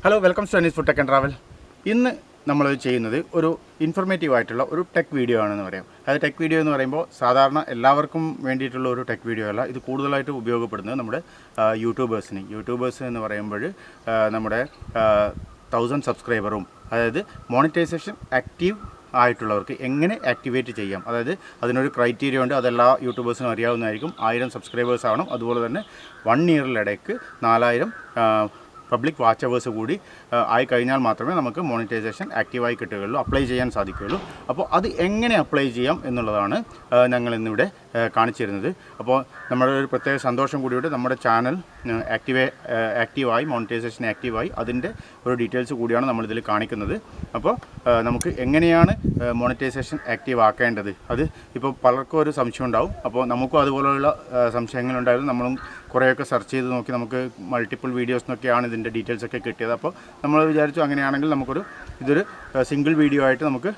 Hello welcome to Anees food tech and travel. ഇന്ന് നമ്മൾ ചെയ്യുന്നത് ഒരു ഇൻഫോർമേറ്റീവ് ആയിട്ടുള്ള ഒരു ടെക് വീഡിയോ ആണെന്ന് പറയാം. അത് ടെക് വീഡിയോ എന്ന് പറയുമ്പോൾ സാധാരണ എല്ലാവർക്കും വേണ്ടിയിട്ടുള്ള ഒരു ടെക് വീഡിയോ അല്ല. ഇത് കൂടുതലായിട്ട് ഉപയോഗപ്പെടുന്നത് നമ്മുടെ യൂട്യൂബേഴ്സ് എന്ന് പറയുമ്പോൾ നമ്മുടെ 1000 സബ്സ്ക്രൈബറും, അതായത് മോണിറ്റൈസേഷൻ ആക്റ്റീവ് ആയിട്ടുള്ളവർക്ക് എങ്ങനെ ആക്ടിവേറ്റ് ചെയ്യാം, അതായത് അതിനൊരു ക്രൈറ്റീരിയ ഉണ്ട്. അതെല്ലാ യൂട്യൂബേഴ്സിനും അറിയാവുന്നതായിരിക്കും. 1000 സബ്സ്ക്രൈബേഴ്സ് ആവണം. അതുപോലെ തന്നെ 1 ഇയറിലിടയ്ക്ക് 4000 പബ്ലിക് വാച്ച് അവേഴ്സ് കൂടി ആയി കഴിഞ്ഞാൽ മാത്രമേ നമുക്ക് മോണിറ്റൈസേഷൻ ആക്റ്റീവായി കിട്ടുകയുള്ളൂ, അപ്ലൈ ചെയ്യാൻ സാധിക്കുകയുള്ളൂ. അപ്പോൾ അത് എങ്ങനെ അപ്ലൈ ചെയ്യാം എന്നുള്ളതാണ് ഞങ്ങൾ ഇന്നിവിടെ കാണിച്ചിരുന്നത്. അപ്പോൾ നമ്മുടെ ഒരു പ്രത്യേക സന്തോഷം കൂടിയോടെ നമ്മുടെ ചാനൽ ആക്റ്റീവായി മോണിറ്റൈസേഷൻ ആക്റ്റീവായി അതിൻ്റെ ഒരു ഡീറ്റെയിൽസ് കൂടിയാണ് നമ്മളിതിൽ കാണിക്കുന്നത്. അപ്പോൾ നമുക്ക് എങ്ങനെയാണ് മോണിറ്റൈസേഷൻ ആക്റ്റീവ് ആക്കേണ്ടത്, അത് ഇപ്പോൾ പലർക്കും ഒരു സംശയം ഉണ്ടാവും. അപ്പോൾ നമുക്കും അതുപോലെയുള്ള സംശയങ്ങളുണ്ടായിരുന്നു. നമ്മളും കുറേയൊക്കെ സെർച്ച് ചെയ്ത് നോക്കി, നമുക്ക് മൾട്ടിപ്പിൾ വീഡിയോസിനൊക്കെയാണ് ഇതിൻ്റെ ഡീറ്റെയിൽസൊക്കെ കിട്ടിയത്. അപ്പോൾ നമ്മൾ വിചാരിച്ചു അങ്ങനെയാണെങ്കിൽ ഇതൊരു സിംഗിൾ വീഡിയോ ആയിട്ട് നമുക്ക്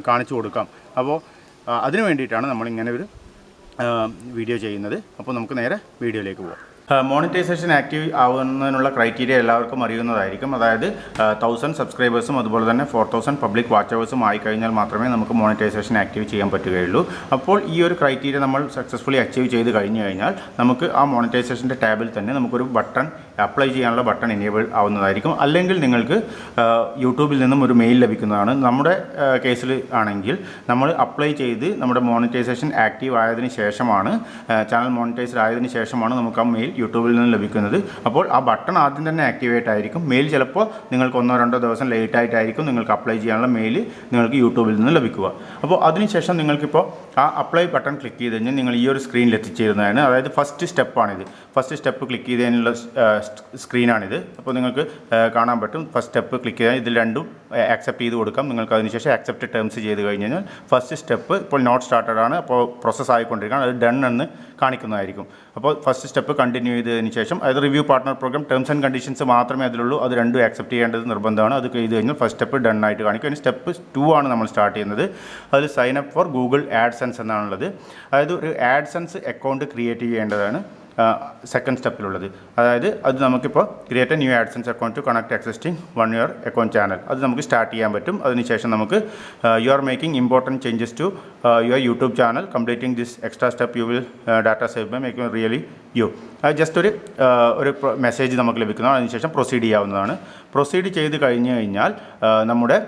കാണിച്ചു കൊടുക്കാം. അപ്പോൾ അതിന് വേണ്ടിയിട്ടാണ് നമ്മളിങ്ങനെ ഒരു വീഡിയോ ചെയ്യുന്നത്. അപ്പോൾ നമുക്ക് നേരെ വീഡിയോയിലേക്ക് പോകാം. മോണിറ്റൈസേഷൻ ആക്റ്റീവ് ആവുന്നതിനുള്ള ക്രൈറ്റീരിയ എല്ലാവർക്കും അറിയുന്നതായിരിക്കും. അതായത് 1000 സബ്സ്ക്രൈബേഴ്സും അതുപോലെ തന്നെ 4000 പബ്ലിക് വാച്ച് അവേഴ്സും ആയി കഴിഞ്ഞാൽ മാത്രമേ നമുക്ക് മോണിറ്റൈസേഷൻ ആക്റ്റീവ് ചെയ്യാൻ പറ്റുകയുള്ളൂ. അപ്പോൾ ഈ ഒരു ക്രൈറ്റീരിയ നമ്മൾ സക്സസ്ഫുള്ളി അച്ചീവ് ചെയ്ത് കഴിഞ്ഞ് കഴിഞ്ഞാൽ നമുക്ക് ആ മോണിറ്റൈസേഷൻ്റെ ടാബിൽ തന്നെ നമുക്കൊരു ബട്ടൺ, അപ്ലൈ ചെയ്യാനുള്ള ബട്ടൺ എനേബിൾ ആവുന്നതായിരിക്കും. അല്ലെങ്കിൽ നിങ്ങൾക്ക് യൂട്യൂബിൽ നിന്നും ഒരു മെയിൽ ലഭിക്കുന്നതാണ്. നമ്മുടെ കേസിൽ ആണെങ്കിൽ നമ്മൾ അപ്ലൈ ചെയ്ത് നമ്മുടെ മോണിറ്റൈസേഷൻ ആക്റ്റീവ് ആയതിനു ശേഷമാണ്, ചാനൽ മോണിറ്റൈസ്ഡ് ആയതിനു ശേഷമാണ് നമുക്ക് ആ മെയിൽ യൂട്യൂബിൽ നിന്ന് ലഭിക്കുന്നത്. അപ്പോൾ ആ ബട്ടൺ ആദ്യം തന്നെ ആക്ടിവേറ്റ് ആയിരിക്കും. മെയിൽ ചിലപ്പോൾ നിങ്ങൾക്ക് 1-2 ദിവസം ലേറ്റ് ആയിട്ടായിരിക്കും നിങ്ങൾക്ക് അപ്ലൈ ചെയ്യാനുള്ള മെയിൽ നിങ്ങൾക്ക് യൂട്യൂബിൽ നിന്ന് ലഭിക്കുക. അപ്പോൾ അതിനുശേഷം നിങ്ങൾക്കിപ്പോൾ ആ അപ്ലൈ ബട്ടൺ ക്ലിക്ക് ചെയ്ത് കഴിഞ്ഞാൽ നിങ്ങൾ ഈ ഒരു സ്ക്രീനിൽ എത്തിച്ചേരുന്നതാണ്. അതായത് ഫസ്റ്റ് സ്റ്റെപ്പാണിത്. ഫസ്റ്റ് സ്റ്റെപ്പ് ക്ലിക്ക് ചെയ്തതിനുള്ള സ്ക്രീനാണിത്. അപ്പോൾ നിങ്ങൾക്ക് കാണാൻ പറ്റും. ഫസ്റ്റ് സ്റ്റെപ്പ് ക്ലിക്ക് ചെയ്താൽ ഇതിൽ രണ്ടും ആക്സെപ്റ്റ് ചെയ്ത് കൊടുക്കാം. നിങ്ങൾക്ക് അതിനുശേഷം ആക്സെപ്റ്റ് ടേംസ് ചെയ്ത് കഴിഞ്ഞ് കഴിഞ്ഞാൽ ഫസ്റ്റ് സ്റ്റെപ്പ് ഇപ്പോൾ നോട്ട് സ്റ്റാർട്ടഡ് ആണ്, അപ്പോൾ പ്രോസസ്സ് ആയിക്കൊണ്ടിരിക്കുകയാണ്. അത് ഡൺ എന്ന് കാണിക്കുന്നതായിരിക്കും. അപ്പോൾ ഫസ്റ്റ് സ്റ്റെപ്പ് കണ്ടിന്യൂ ചെയ്തതിന് ശേഷം, അതായത് review partner program terms and conditions മാത്രമേ അതിലുള്ളൂ. അത് രണ്ടും ആക്സെപ്റ്റ് ചെയ്യേണ്ടത് നിർബന്ധമാണ്. അത് ചെയ്ത് കഴിഞ്ഞാൽ ഫസ്റ്റ് സ്റ്റെപ്പ് ഡൺ ആയിട്ട് കാണിക്കും. ഇനി സ്റ്റെപ്പ് 2 ആണ് നമ്മൾ സ്റ്റാർട്ട് ചെയ്യുന്നത്. അതിൽ sign up for Google AdSense എന്നാണുള്ളത്. അതായത് ഒരു ആഡ്സെൻസ് അക്കൗണ്ട് ക്രിയേറ്റ് ചെയ്യേണ്ടതാണ് സെക്കൻഡ് സ്റ്റെപ്പിലുള്ളത്. അതായത് അത് നമുക്കിപ്പോൾ create a new AdSense account to connect existing 1 year account channel, അത് നമുക്ക് സ്റ്റാർട്ട് ചെയ്യാൻ പറ്റും. അതിനുശേഷം നമുക്ക് you are making important changes to your YouTube channel, completing this extra step you will data save by making really you. അത് just ഒരു message നമുക്ക് ലഭിക്കുന്നതാണ്. അതിനുശേഷം പ്രൊസീഡ് ചെയ്യാവുന്നതാണ്. പ്രൊസീഡ് ചെയ്ത് കഴിഞ്ഞ് കഴിഞ്ഞാൽ നമ്മുടെ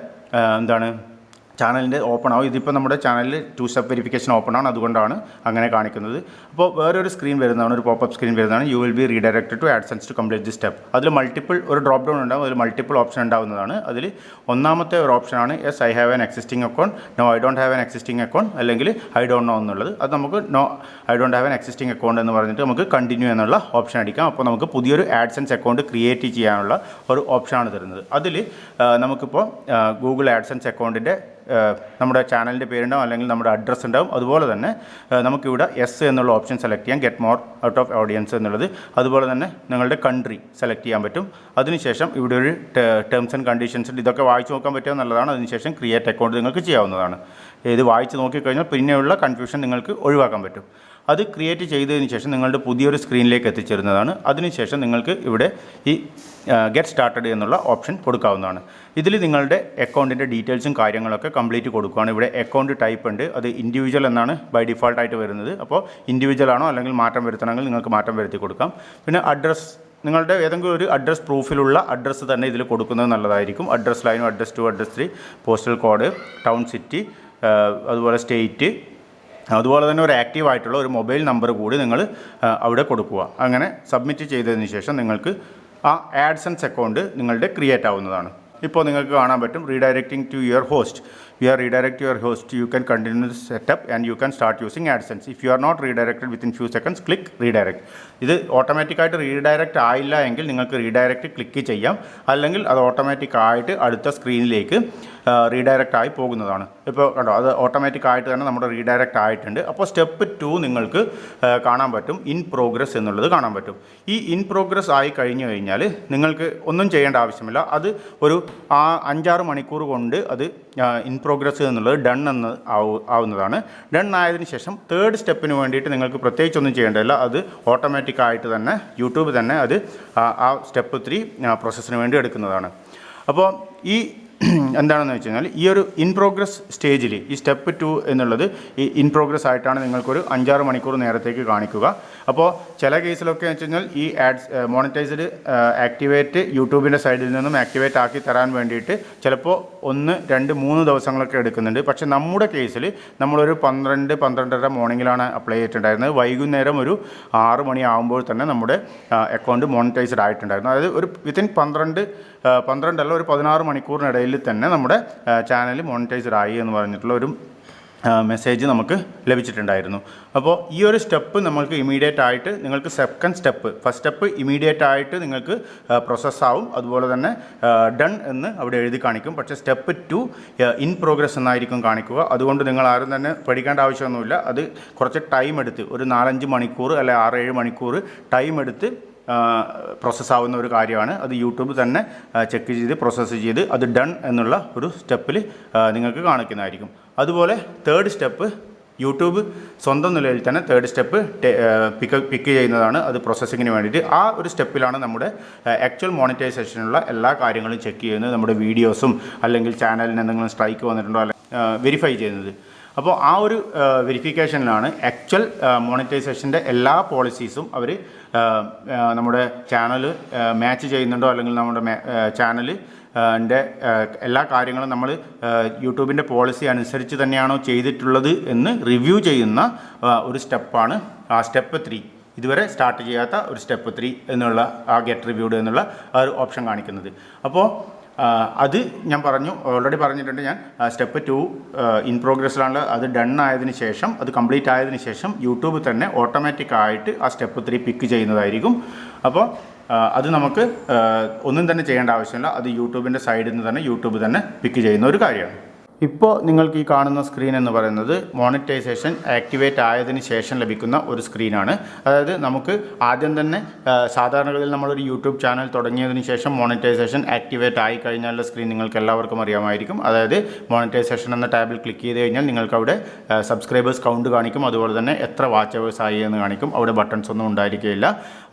ചാനലിൻ്റെ ഓപ്പൺ ആവും. ഇതിപ്പോൾ നമ്മുടെ ചാനലിൽ 2 സ്റ്റെപ്പ് വെരിഫിക്കേഷൻ ഓപ്പൺ ആണ്, അതുകൊണ്ടാണ് അങ്ങനെ കാണിക്കുന്നത്. അപ്പോൾ വേറൊരു സ്ക്രീൻ വരുന്നതാണ്, ഒരു പോപ്പപ്പ് സ്ക്രീൻ വരുന്നതാണ്. You will be redirected to AdSense to complete the step. അതിൽ ഒരു ഡ്രോപ്പ് ഡൗൺ ഉണ്ടാവും. അതിൽ മൾട്ടിപ്പിൾ ഓപ്ഷൻ ഉണ്ടാവുന്നതാണ്. അതിൽ ഒന്നാമത്തെ ഒരു ഓപ്ഷനാണ് yes I have an existing account, no I don't have an existing account, അല്ലെങ്കിൽ ഐ ഡോണ്ട് നോ എന്നുള്ളത്. അത് നമുക്ക് no I don't have an existing account എന്ന് പറഞ്ഞിട്ട് നമുക്ക് കണ്ടിന്യൂ എന്നുള്ള ഓപ്ഷൻ അടിക്കാം. അപ്പോൾ നമുക്ക് പുതിയൊരു ആഡ്സെൻസ് അക്കൗണ്ട് ക്രിയേറ്റ് ചെയ്യാനുള്ള ഒരു ഓപ്ഷനാണ് തരുന്നത്. അതിൽ നമുക്കിപ്പോൾ ഗൂഗിൾ ആഡ്സെൻസ് അക്കൗണ്ടിൻ്റെ നമ്മുടെ ചാനലിൻ്റെ പേരുണ്ടാവും, അല്ലെങ്കിൽ നമ്മുടെ അഡ്രസ്സ് ഉണ്ടാവും. അതുപോലെ തന്നെ നമുക്കിവിടെ എസ് എന്നുള്ള ഓപ്ഷൻ സെലക്ട് ചെയ്യാം, get more out of audience എന്നുള്ളത്. അതുപോലെ തന്നെ നിങ്ങളുടെ കൺട്രി സെലക്ട് ചെയ്യാൻ പറ്റും. അതിനുശേഷം ഇവിടെ ഒരു ടേംസ് ആൻഡ് കണ്ടീഷൻസ് ഉണ്ട്. ഇതൊക്കെ വായിച്ച് നോക്കാൻ പറ്റുക നല്ലതാണ്. അതിനുശേഷം ക്രിയേറ്റ് അക്കൗണ്ട് നിങ്ങൾക്ക് ചെയ്യാവുന്നതാണ്. ഇത് വായിച്ച് നോക്കിക്കഴിഞ്ഞാൽ പിന്നെയുള്ള കൺഫ്യൂഷൻ നിങ്ങൾക്ക് ഒഴിവാക്കാൻ പറ്റും. അത് ക്രിയേറ്റ് ചെയ്തതിന് ശേഷം നിങ്ങളുടെ പുതിയൊരു സ്ക്രീനിലേക്ക് എത്തിച്ചേരുന്നതാണ്. അതിനുശേഷം നിങ്ങൾക്ക് ഇവിടെ ഈ ഗെറ്റ് സ്റ്റാർട്ടഡ് എന്നുള്ള ഓപ്ഷൻ കൊടുക്കാവുന്നതാണ്. ഇതിൽ നിങ്ങളുടെ അക്കൗണ്ടിൻ്റെ ഡീറ്റെയിൽസും കാര്യങ്ങളൊക്കെ കംപ്ലീറ്റ് കൊടുക്കുകയാണ്. ഇവിടെ അക്കൗണ്ട് ടൈപ്പ് ഉണ്ട്, അത് ഇൻഡിവിജ്വൽ എന്നാണ് ബൈ ഡിഫോൾട്ടായിട്ട് വരുന്നത്. അപ്പോൾ ഇൻഡിവിജ്വൽ ആണോ അല്ലെങ്കിൽ മാറ്റം വരുത്തണമെങ്കിൽ നിങ്ങൾക്ക് മാറ്റം വരുത്തി കൊടുക്കാം. പിന്നെ അഡ്രസ്സ്, നിങ്ങളുടെ ഏതെങ്കിലും ഒരു അഡ്രസ് പ്രൂഫിലുള്ള അഡ്രസ്സ് തന്നെ ഇതിൽ കൊടുക്കുന്നത് നല്ലതായിരിക്കും. അഡ്രസ് ലൈനും address 2, address 3, postal code, town, city, അതുപോലെ സ്റ്റേറ്റ്, അതുപോലെ തന്നെ ഒരു ആക്റ്റീവ് ആയിട്ടുള്ള ഒരു മൊബൈൽ നമ്പർ കൂടി നിങ്ങൾ അവിടെ കൊടുക്കുക. അങ്ങനെ സബ്മിറ്റ് ചെയ്തതിന് ശേഷം നിങ്ങൾക്ക് ആ ആഡ്സെൻസ് അക്കൗണ്ട് നിങ്ങളുടെ ക്രിയേറ്റ് ആവുന്നതാണ്. ഇപ്പോൾ നിങ്ങൾക്ക് കാണാൻ പറ്റും redirecting to your host. We are redirect your host. You can continue the setup and you can start using AdSense. If you are not redirected within few seconds, click redirect. ഇത് ഓട്ടോമാറ്റിക്കായിട്ട് redirect ആയില്ല എങ്കിൽ നിങ്ങൾക്ക് redirect click ചെയ്യാം. അല്ലെങ്കിൽ അത് ഓട്ടോമാറ്റിക്കായിട്ട് അടുത്ത സ്ക്രീനിലേക്ക് റീഡയറക്റ്റ് ആയി പോകുന്നതാണ്. ഇപ്പോൾ കണ്ടോ, അത് ഓട്ടോമാറ്റിക്കായിട്ട് തന്നെ നമ്മുടെ റീഡയറക്റ്റ് ആയിട്ടുണ്ട്. അപ്പോൾ സ്റ്റെപ്പ് 2 നിങ്ങൾക്ക് കാണാൻ പറ്റും, ഇൻ പ്രോഗ്രസ് എന്നുള്ളത് കാണാൻ പറ്റും. ഈ ഇൻ പ്രോഗ്രസ് ആയി കഴിഞ്ഞു കഴിഞ്ഞാൽ നിങ്ങൾക്ക് ഒന്നും ചെയ്യേണ്ട ആവശ്യമില്ല. അത് ഒരു 5-6 മണിക്കൂർ കൊണ്ട് അത് ഇൻ പ്രോഗ്രസ് എന്നുള്ളത് ഡൺ എന്ന് ആവുന്നതാണ്. ഡൺ ആയതിനു ശേഷം തേർഡ് സ്റ്റെപ്പിന് വേണ്ടിയിട്ട് നിങ്ങൾക്ക് പ്രത്യേകിച്ചൊന്നും ചെയ്യേണ്ടതില്ല. അത് ഓട്ടോമാറ്റിക്കായിട്ട് തന്നെ യൂട്യൂബ് തന്നെ അത് ആ സ്റ്റെപ്പ് 3 പ്രോസസ്സിന് വേണ്ടി എടുക്കുന്നതാണ്. അപ്പോൾ ഈ എന്താണെന്ന് വെച്ച് കഴിഞ്ഞാൽ ഈ ഒരു ഇൻ പ്രോഗ്രസ് സ്റ്റേജിൽ ഈ സ്റ്റെപ്പ് 2 എന്നുള്ളത് ഈ ഇൻ പ്രോഗ്രസ് ആയിട്ടാണ് നിങ്ങൾക്കൊരു 5-6 മണിക്കൂർ നേരത്തേക്ക് കാണിക്കുക. അപ്പോൾ ചില കേസിലൊക്കെ വെച്ച് കഴിഞ്ഞാൽ ഈ ആഡ്സ് മോണിറ്റൈസ്ഡ് ആക്ടിവേറ്റ് യൂട്യൂബിൻ്റെ സൈഡിൽ നിന്നും ആക്ടിവേറ്റ് ആക്കി തരാൻ വേണ്ടിയിട്ട് ചിലപ്പോൾ 1, 2, 3 ദിവസങ്ങളൊക്കെ എടുക്കുന്നുണ്ട്. പക്ഷേ നമ്മുടെ കേസിൽ നമ്മളൊരു 12-12:30 മോർണിംഗിലാണ് അപ്ലൈ ചെയ്തിട്ടുണ്ടായിരുന്നത്. വൈകുന്നേരം ഒരു 6 മണി ആകുമ്പോൾ തന്നെ നമ്മുടെ അക്കൗണ്ട് മോണിറ്റൈസ്ഡ് ആയിട്ടുണ്ടായിരുന്നു. അതായത് ഒരു വിത്തിൻ 12 ഒരു 16 മണിക്കൂറിനിടയിൽ തന്നെ നമ്മുടെ ചാനൽ മോണിറ്റൈസ്ഡ് ആയി എന്ന് പറഞ്ഞിട്ടുള്ള ഒരു മെസ്സേജ് നമുക്ക് ലഭിച്ചിട്ടുണ്ടായിരുന്നു. അപ്പോൾ ഈ ഒരു സ്റ്റെപ്പ് നമ്മൾക്ക് ഇമീഡിയറ്റ് ആയിട്ട് നിങ്ങൾക്ക് second step, first step immediate ആയിട്ട് നിങ്ങൾക്ക് പ്രോസസ്സാവും. അതുപോലെ തന്നെ ഡൺ എന്ന് അവിടെ എഴുതി കാണിക്കും. പക്ഷേ സ്റ്റെപ്പ് 2 ഇൻ പ്രോഗ്രസ് എന്നായിരിക്കും കാണിക്കുക. അതുകൊണ്ട് നിങ്ങൾ ആരും തന്നെ പഠിക്കേണ്ട ആവശ്യമൊന്നുമില്ല. അത് കുറച്ച് ടൈം എടുത്ത് ഒരു 4-5 മണിക്കൂർ അല്ലെ 6-7 മണിക്കൂർ ടൈം എടുത്ത് പ്രോസസ്സാവുന്ന ഒരു കാര്യമാണ്. അത് യൂട്യൂബ് തന്നെ ചെക്ക് ചെയ്ത് പ്രോസസ്സ് ചെയ്ത് അത് ഡൺ എന്നുള്ള ഒരു സ്റ്റെപ്പിൽ നിങ്ങൾക്ക് കാണിക്കുന്നതായിരിക്കും. അതുപോലെ തേർഡ് സ്റ്റെപ്പ് യൂട്യൂബ് സ്വന്തം നിലയിൽ തന്നെ തേർഡ് സ്റ്റെപ്പ് പിക്ക് ചെയ്യുന്നതാണ്. അത് പ്രോസസ്സിങ്ങിന് വേണ്ടിയിട്ട് ആ ഒരു സ്റ്റെപ്പിലാണ് നമ്മുടെ ആക്ച്വൽ മോണിറ്റൈസേഷനുള്ള എല്ലാ കാര്യങ്ങളും ചെക്ക് ചെയ്യുന്നത്. നമ്മുടെ വീഡിയോസും അല്ലെങ്കിൽ ചാനലിന് എന്തെങ്കിലും സ്ട്രൈക്ക് വന്നിട്ടുണ്ടോ വെരിഫൈ ചെയ്യുന്നത്. അപ്പോൾ ആ ഒരു വെരിഫിക്കേഷനിലാണ് ആക്ച്വൽ മോണിറ്റൈസേഷൻ്റെ എല്ലാ പോളിസീസും അവർ നമ്മുടെ ചാനൽ മാച്ച് ചെയ്യുന്നുണ്ടോ അല്ലെങ്കിൽ നമ്മുടെ ചാനൽ എല്ലാ കാര്യങ്ങളും നമ്മൾ യൂട്യൂബിൻ്റെ പോളിസി അനുസരിച്ച് തന്നെയാണോ ചെയ്തിട്ടുള്ളത് എന്ന് റിവ്യൂ ചെയ്യുന്ന ഒരു സ്റ്റെപ്പാണ് ആ സ്റ്റെപ്പ് 3. ഇതുവരെ സ്റ്റാർട്ട് ചെയ്യാത്ത ഒരു സ്റ്റെപ്പ് 3 എന്നുള്ള ആ ഗെറ്റ് റിവ്യൂഡ് എന്നുള്ള ആ ഒരു ഓപ്ഷൻ കാണിക്കുന്നത്. അപ്പോൾ അത് ഞാൻ ഓൾറെഡി പറഞ്ഞിട്ടുണ്ട്. ഞാൻ സ്റ്റെപ്പ് 2 ഇൻ പ്രോഗ്രസ്സിലാണ്. അത് ഡൺ ആയതിനു ശേഷം, അത് കംപ്ലീറ്റ് ആയതിനു ശേഷം യൂട്യൂബ് തന്നെ ഓട്ടോമാറ്റിക്കായിട്ട് ആ സ്റ്റെപ്പ് 3 പിക്ക് ചെയ്യുന്നതായിരിക്കും. അപ്പോൾ അത് നമുക്ക് ഒന്നും തന്നെ ചെയ്യേണ്ട ആവശ്യമില്ല. അത് യൂട്യൂബിൻ്റെ സൈഡിൽ നിന്ന് തന്നെ യൂട്യൂബ് തന്നെ പിക്ക് ചെയ്യുന്ന ഒരു കാര്യമാണ്. ഇപ്പോൾ നിങ്ങൾക്ക് ഈ കാണുന്ന സ്ക്രീൻ എന്ന് പറയുന്നത് മോണിറ്റൈസേഷൻ ആക്ടിവേറ്റ് ആയതിനു ശേഷം ലഭിക്കുന്ന ഒരു സ്ക്രീനാണ്. അതായത് നമുക്ക് ആദ്യം തന്നെ സാധാരണഗതിയിൽ നമ്മളൊരു യൂട്യൂബ് ചാനൽ തുടങ്ങിയതിന് ശേഷം മോണിറ്റൈസേഷൻ ആക്ടിവേറ്റ് ആയി കഴിഞ്ഞാലുള്ള സ്ക്രീൻ നിങ്ങൾക്ക് എല്ലാവർക്കും അറിയാമായിരിക്കും. അതായത് മോണിറ്റൈസേഷൻ എന്ന ടാബിൽ ക്ലിക്ക് ചെയ്ത് കഴിഞ്ഞാൽ നിങ്ങൾക്ക് അവിടെ സബ്സ്ക്രൈബേഴ്സ് കൗണ്ട് കാണിക്കും. അതുപോലെ തന്നെ എത്ര വാച്ച് അവേഴ്സ് ആയി എന്ന് കാണിക്കും. അവിടെ ബട്ടൺസ് ഒന്നും ഉണ്ടായിരിക്കുകയില്ല.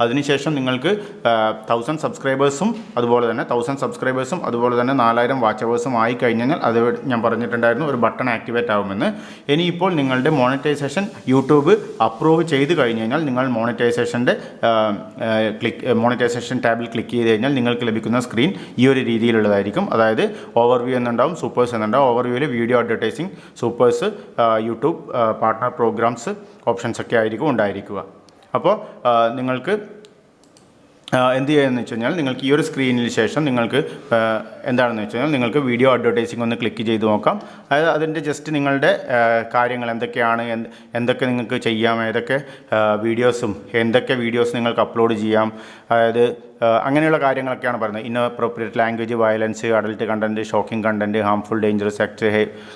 അതിനുശേഷം നിങ്ങൾക്ക് 1000 സബ്സ്ക്രൈബേഴ്സും അതുപോലെ തന്നെ 4000 വാച്ച് അവേഴ്സും ആയി കഴിഞ്ഞാൽ അത് ഞാൻ പറഞ്ഞിട്ടുണ്ടായിരുന്നു ഒരു ബട്ടൺ ആക്ടിവേറ്റ് ആകുമെന്ന്. ഇനിയിപ്പോൾ നിങ്ങളുടെ മോണിറ്റൈസേഷൻ യൂട്യൂബ് അപ്രൂവ് ചെയ്ത് കഴിഞ്ഞ് കഴിഞ്ഞാൽ നിങ്ങൾ മോണിറ്റൈസേഷൻ ടാബിൽ ക്ലിക്ക് ചെയ്ത് കഴിഞ്ഞാൽ നിങ്ങൾക്ക് ലഭിക്കുന്ന സ്ക്രീൻ ഈ ഒരു രീതിയിലുള്ളതായിരിക്കും. അതായത് ഓവർവ്യൂ എന്നുണ്ടാവും, സൂപ്പേഴ്സ് എന്നുണ്ടാവും. ഓവർവ്യൂവിൽ video advertising, supers, YouTube partner programs options ഒക്കെ ആയിരിക്കും ഉണ്ടായിരിക്കുക. അപ്പോൾ നിങ്ങൾക്ക് എന്ത് ചെയ്യുമെന്ന് വെച്ച് കഴിഞ്ഞാൽ നിങ്ങൾക്ക് ഈ ഒരു സ്ക്രീനിന് ശേഷം നിങ്ങൾക്ക് എന്താണെന്ന് വെച്ച് കഴിഞ്ഞാൽ നിങ്ങൾക്ക് വീഡിയോ അഡ്വർടൈസിംഗ് ഒന്ന് ക്ലിക്ക് ചെയ്ത് നോക്കാം. അതായത് അതിൻ്റെ ജസ്റ്റ് നിങ്ങളുടെ കാര്യങ്ങൾ എന്തൊക്കെയാണ്, എന്തൊക്കെ നിങ്ങൾക്ക് ചെയ്യാം, ഏതൊക്കെ എന്തൊക്കെ വീഡിയോസ് നിങ്ങൾക്ക് അപ്ലോഡ് ചെയ്യാം, അതായത് അങ്ങനെയുള്ള കാര്യങ്ങളൊക്കെയാണ് പറയുന്നത്. Inappropriate language, violence, adult content, shocking content, harmful dangerous act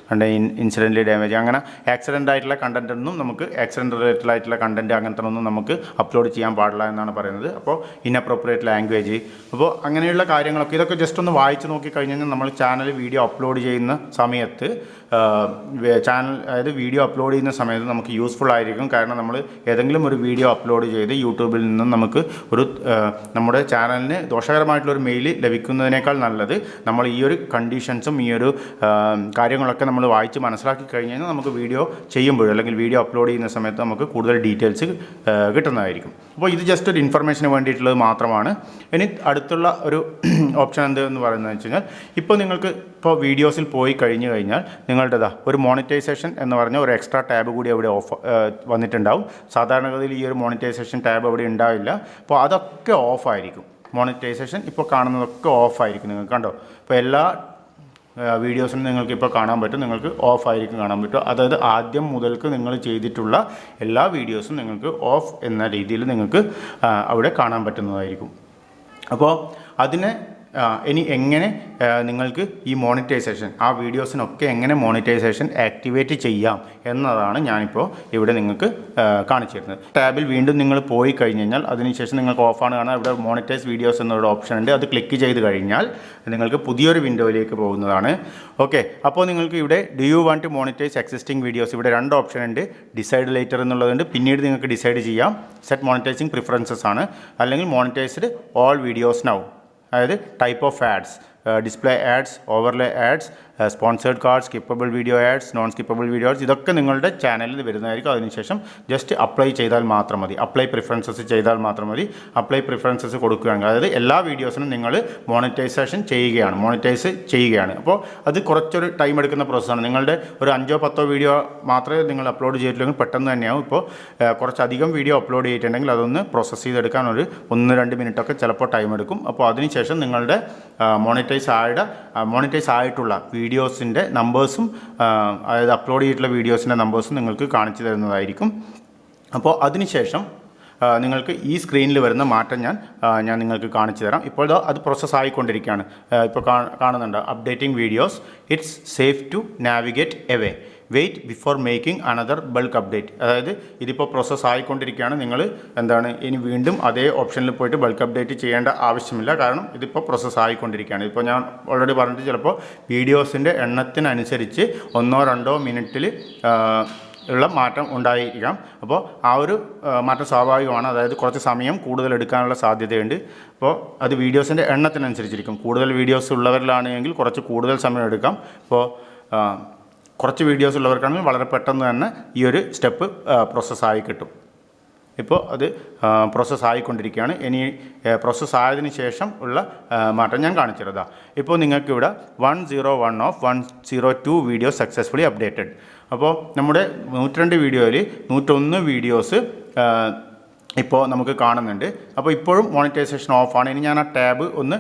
content, incidentally damage, അങ്ങനെ ആക്സിഡൻ്റ് ആയിട്ടുള്ള കണ്ടൻറ്റൊന്നും നമുക്ക് ആക്സിഡൻ്റ് റിലേറ്റഡ് ആയിട്ടുള്ള കണ്ടൻറ്റ് അങ്ങനത്തെ ഒന്നും നമുക്ക് അപ്ലോഡ് ചെയ്യാൻ പാടില്ല എന്നാണ് പറയുന്നത്. അപ്പോൾ ഇൻഅപ്രോപ്രിയേറ്റ് ലാംഗ്വേജ്, അപ്പോൾ അങ്ങനെയുള്ള കാര്യങ്ങളൊക്കെ ഇതൊക്കെ ജസ്റ്റ് ഒന്ന് വായിച്ച് നോക്കിക്കഴിഞ്ഞാൽ നമ്മൾ ചാനൽ വീഡിയോ അപ്ലോഡ് ചെയ്യുന്ന സമയത്ത് അതായത് വീഡിയോ അപ്ലോഡ് ചെയ്യുന്ന സമയത്ത് നമുക്ക് യൂസ്ഫുൾ ആയിരിക്കും. കാരണം നമ്മൾ ഏതെങ്കിലും ഒരു വീഡിയോ അപ്ലോഡ് ചെയ്ത് യൂട്യൂബിൽ നിന്നും നമുക്ക് നമ്മുടെ ചാനലിന് ദോഷകരമായിട്ടുള്ളൊരു മെയിൽ ലഭിക്കുന്നതിനേക്കാൾ നല്ലത് നമ്മൾ ഈ ഒരു കണ്ടീഷൻസും ഈ ഒരു കാര്യങ്ങളൊക്കെ നമ്മൾ വായിച്ച് മനസ്സിലാക്കി കഴിഞ്ഞാൽ നമുക്ക് വീഡിയോ ചെയ്യുമ്പോഴും അല്ലെങ്കിൽ വീഡിയോ അപ്ലോഡ് ചെയ്യുന്ന സമയത്ത് നമുക്ക് കൂടുതൽ ഡീറ്റെയിൽസ് കിട്ടുന്നതായിരിക്കും. അപ്പോൾ ഇത് ജസ്റ്റ് ഒരു ഇൻഫർമേഷന് വേണ്ടിയിട്ടുള്ളത് മാത്രമാണ്. ഇനി അടുത്തുള്ള ഒരു ഓപ്ഷൻ എന്തെന്ന് പറയുന്നത് വെച്ച് കഴിഞ്ഞാൽ ഇപ്പോൾ നിങ്ങൾക്ക് വീഡിയോസിൽ പോയി കഴിഞ്ഞാൽ നിങ്ങളുടേതാ ഒരു മോണിറ്റൈസേഷൻ എന്ന് പറഞ്ഞ ഒരു എക്സ്ട്രാ ടാബ് കൂടി അവിടെ വന്നിട്ടുണ്ടാവും. സാധാരണഗതിയിൽ ഈ ഒരു മോണിറ്റൈസേഷൻ ടാബ് അവിടെ ഉണ്ടാവില്ല. അപ്പോൾ അതൊക്കെ ഓഫായിരിക്കും. മോണിറ്റൈസേഷൻ ഇപ്പോൾ കാണുന്നതൊക്കെ ഓഫായിരിക്കും. നിങ്ങൾക്ക് കണ്ടോ, ഇപ്പോൾ എല്ലാ വീഡിയോസിനും നിങ്ങൾക്ക് ഇപ്പോൾ കാണാൻ പറ്റും, നിങ്ങൾക്ക് ഓഫായിരിക്കും കാണാൻ പറ്റും. അതായത് ആദ്യം മുതൽക്ക് നിങ്ങൾ ചെയ്തിട്ടുള്ള എല്ലാ വീഡിയോസും നിങ്ങൾക്ക് ഓഫ് എന്ന രീതിയിൽ നിങ്ങൾക്ക് അവിടെ കാണാൻ പറ്റുന്നതായിരിക്കും. അപ്പോൾ അതിനെ ഇനി എങ്ങനെ നിങ്ങൾക്ക് ഈ മോണിറ്റൈസേഷൻ ആ വീഡിയോസിനൊക്കെ എങ്ങനെ മോണിറ്റൈസേഷൻ ആക്ടിവേറ്റ് ചെയ്യാം എന്നതാണ് ഞാനിപ്പോൾ ഇവിടെ നിങ്ങൾക്ക് കാണിച്ചു തരുന്നത്. ടാബിൽ വീണ്ടും നിങ്ങൾ പോയി കഴിഞ്ഞാൽ അതിനുശേഷം നിങ്ങൾക്ക് ഓഫാണ് കാണാൻ ഇവിടെ മോണിറ്റൈസ് വീഡിയോസ് എന്നൊരു ഓപ്ഷൻ ഉണ്ട്. അത് ക്ലിക്ക് ചെയ്ത് കഴിഞ്ഞാൽ നിങ്ങൾക്ക് പുതിയൊരു വിൻഡോയിലേക്ക് പോകുന്നതാണ്. ഓക്കെ, അപ്പോൾ നിങ്ങൾക്ക് ഇവിടെ do you want to monetise existing videos, ഇവിടെ 2 ഓപ്ഷൻ ഉണ്ട്. ഡിസൈഡ് ലേറ്റർ എന്നുള്ളതുണ്ട്. പിന്നീട് നിങ്ങൾക്ക് ഡിസൈഡ് ചെയ്യാം. സെറ്റ് മോണിറ്റൈസിങ് പ്രിഫറൻസസ് ആണ്, അല്ലെങ്കിൽ മോണിറ്റൈസ്ഡ് ഓൾ വീഡിയോസ് നൗ, അതായത് type of ads, display ads, overlay ads, sponsored card, skippable video ads, non skippable video ads, ഇതൊക്കെ നിങ്ങളുടെ ചാനലിൽ വരുന്നതായിരിക്കും. അതിനുശേഷം ജസ്റ്റ് അപ്ലൈ ചെയ്താൽ മാത്രം മതി. അപ്ലൈ പ്രിഫറൻസസ് ചെയ്താൽ മാത്രം മതി. അപ്ലൈ പ്രിഫറൻസസ് കൊടുക്കുകയാണെങ്കിൽ അതായത് എല്ലാ വീഡിയോസിനും നിങ്ങൾ മോണിറ്റൈസേഷൻ ചെയ്യുകയാണ്, മോണിറ്റൈസ് ചെയ്യുകയാണ്. അപ്പോൾ അത് കുറച്ചൊരു ടൈം എടുക്കുന്ന പ്രോസസ്സാണ്. നിങ്ങളുടെ ഒരു 5-10 വീഡിയോ മാത്രമേ നിങ്ങൾ അപ്ലോഡ് ചെയ്തിട്ടില്ലെങ്കിൽ പെട്ടെന്ന് തന്നെയാവും. ഇപ്പോൾ കുറച്ചധികം വീഡിയോ അപ്ലോഡ് ചെയ്തിട്ടുണ്ടെങ്കിൽ അതൊന്ന് പ്രോസസ്സ് ചെയ്തെടുക്കാൻ ഒരു 1-2 മിനിറ്റൊക്കെ ചിലപ്പോൾ ടൈം എടുക്കും. അപ്പോൾ അതിനുശേഷം നിങ്ങളുടെ മോണിറ്റൈസ് ആയിട്ടുള്ള വീഡിയോസിൻ്റെ നമ്പേഴ്സും അതായത് അപ്ലോഡ് ചെയ്തിട്ടുള്ള വീഡിയോസിൻ്റെ നമ്പേഴ്സും നിങ്ങൾക്ക് കാണിച്ചു തരുന്നതായിരിക്കും. അപ്പോൾ അതിനുശേഷം നിങ്ങൾക്ക് ഈ സ്ക്രീനിൽ വരുന്ന മാറ്റം ഞാൻ നിങ്ങൾക്ക് കാണിച്ചു തരാം. ഇപ്പോൾ അത് പ്രോസസ്സ് ആയിക്കൊണ്ടിരിക്കുകയാണ്. ഇപ്പോൾ കാണുന്നുണ്ട് updating videos, it's safe to navigate away, wait before making another bulk update. അതായത് ഇതിപ്പോൾ പ്രോസസ്സ് ആയിക്കൊണ്ടിരിക്കുകയാണ്. നിങ്ങൾ ഇനി വീണ്ടും അതേ ഓപ്ഷനിൽ പോയിട്ട് ബൾക്ക് അപ്ഡേറ്റ് ചെയ്യേണ്ട ആവശ്യമില്ല. കാരണം ഇതിപ്പോൾ പ്രോസസ്സ് ആയിക്കൊണ്ടിരിക്കുകയാണ്. ഇപ്പോൾ ഞാൻ ഓൾറെഡി പറഞ്ഞിട്ട് ചിലപ്പോൾ വീഡിയോസിൻ്റെ എണ്ണത്തിനനുസരിച്ച് 1-2 മിനിറ്റിൽ ഉള്ള മാറ്റം ഉണ്ടായിരിക്കാം. അപ്പോൾ ആ ഒരു മാറ്റം സ്വാഭാവികമാണ്. അതായത് കുറച്ച് സമയം കൂടുതൽ എടുക്കാനുള്ള സാധ്യതയുണ്ട്. അപ്പോൾ അത് വീഡിയോസിൻ്റെ എണ്ണത്തിനനുസരിച്ചിരിക്കും. കൂടുതൽ വീഡിയോസ് ഉള്ളവരിലാണെങ്കിൽ കുറച്ച് കൂടുതൽ സമയം എടുക്കാം. ഇപ്പോൾ കുറച്ച് വീഡിയോസ് ഉള്ളവർക്കാണെങ്കിൽ വളരെ പെട്ടെന്ന് തന്നെ ഈ ഒരു സ്റ്റെപ്പ് പ്രോസസ്സായി കിട്ടും. ഇപ്പോൾ അത് പ്രോസസ്സ് ആയിക്കൊണ്ടിരിക്കുകയാണ്. ഇനി പ്രോസസ്സ് ആയതിനു ശേഷം ഉള്ള മാറ്റം ഞാൻ കാണിച്ചിരുന്നതാണ്. ഇപ്പോൾ നിങ്ങൾക്കിവിടെ 101 of 102 വീഡിയോസ് സക്സസ്ഫുള്ളി അപ്ഡേറ്റഡ്. അപ്പോൾ നമ്മുടെ 102 വീഡിയോയിൽ 101 വീഡിയോസ് ഇപ്പോൾ നമുക്ക് കാണുന്നുണ്ട്. അപ്പോൾ ഇപ്പോഴും മോണിറ്റൈസേഷൻ ഓഫാണ്. ഇനി ഞാൻ ആ ടാബ് ഒന്ന്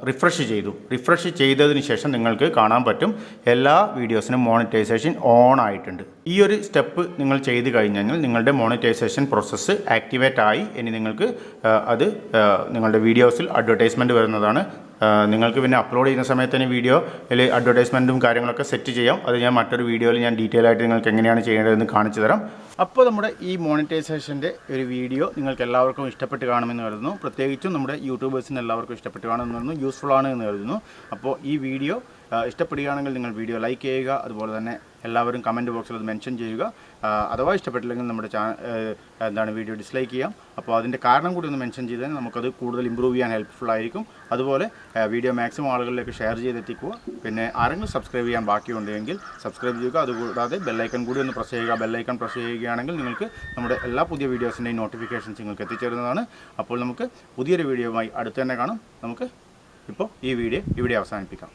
റിഫ്രഷ് ചെയ്തു. റിഫ്രഷ് ചെയ്തതിന് ശേഷം നിങ്ങൾക്ക് കാണാൻ പറ്റും എല്ലാ വീഡിയോസിനും മോണിറ്റൈസേഷൻ ഓൺ ആയിട്ടുണ്ട്. ഈ ഒരു സ്റ്റെപ്പ് നിങ്ങൾ ചെയ്ത് കഴിഞ്ഞാൽ നിങ്ങളുടെ മോണിറ്റൈസേഷൻ പ്രോസസ്സ് ആക്ടിവേറ്റ് ആയി. ഇനി നിങ്ങൾക്ക് അത് നിങ്ങളുടെ വീഡിയോസിൽ അഡ്വർടൈസ്മെൻറ്റ് വരുന്നതാണ്. നിങ്ങൾക്ക് പിന്നെ അപ്ലോഡ് ചെയ്യുന്ന സമയത്ത് തന്നെ വീഡിയോയിൽ അഡ്വർടൈസ്മെൻറ്റും കാര്യങ്ങളൊക്കെ സെറ്റ് ചെയ്യാം. അത് ഞാൻ മറ്റൊരു വീഡിയോയിൽ ഞാൻ ഡീറ്റെയിൽ ആയിട്ട് നിങ്ങൾക്ക് എങ്ങനെയാണ് ചെയ്യേണ്ടതെന്ന് കാണിച്ചു തരാം. അപ്പോൾ നമ്മുടെ ഈ മോണിറ്റൈസേഷൻ്റെ ഒരു വീഡിയോ നിങ്ങൾക്ക് എല്ലാവർക്കും ഇഷ്ടപ്പെട്ട് കാണുമെന്ന് കരുതുന്നു. പ്രത്യേകിച്ചും നമ്മുടെ യൂട്യൂബേഴ്സിന് എല്ലാവർക്കും ഇഷ്ടപ്പെട്ട് കാണുമെന്ന് കരുതുന്നു. യൂസ്ഫുൾ ആണ് എന്ന് കരുതുന്നു. അപ്പോൾ ഈ വീഡിയോ ഇഷ്ടപ്പെടുകയാണെങ്കിൽ നിങ്ങൾ വീഡിയോ ലൈക്ക് ചെയ്യുക. അതുപോലെ തന്നെ എല്ലാവരും കമൻറ്റ് ബോക്സിൽ അത് മെൻഷൻ ചെയ്യുക. അഥവാ ഇഷ്ടപ്പെട്ടില്ലെങ്കിൽ നമ്മുടെ വീഡിയോ ഡിസ്ലൈക്ക് ചെയ്യാം. അപ്പോൾ അതിൻ്റെ കാരണം കൂടി ഒന്ന് മെൻഷൻ ചെയ്താൽ നമുക്കത് കൂടുതൽ ഇമ്പ്രൂവ് ചെയ്യാൻ ഹെൽപ്ഫുൾ ആയിരിക്കും. അതുപോലെ വീഡിയോ മാക്സിമം ആളുകളിലേക്ക് ഷെയർ ചെയ്തെത്തിക്കുക. പിന്നെ ആരെങ്കിലും സബ്സ്ക്രൈബ് ചെയ്യാൻ ബാക്കിയുണ്ടെങ്കിൽ സബ്സ്ക്രൈബ് ചെയ്യുക. അതുകൂടാതെ ബെല്ലൈക്കൺ കൂടി ഒന്ന് പ്രസ് ചെയ്യുക. ബെല്ലൈക്കൺ പ്രസ് ചെയ്യുകയാണെങ്കിൽ നിങ്ങൾക്ക് നമ്മുടെ എല്ലാ പുതിയ വീഡിയോസിൻ്റെയും നോട്ടിഫിക്കേഷൻസ് നിങ്ങൾക്ക് എത്തിച്ചേരുന്നതാണ്. അപ്പോൾ നമുക്ക് പുതിയൊരു വീഡിയോയുമായി അടുത്ത് തന്നെ കാണാം. നമുക്ക് ഇപ്പോൾ ഈ വീഡിയോ ഇവിടെ അവസാനിപ്പിക്കാം.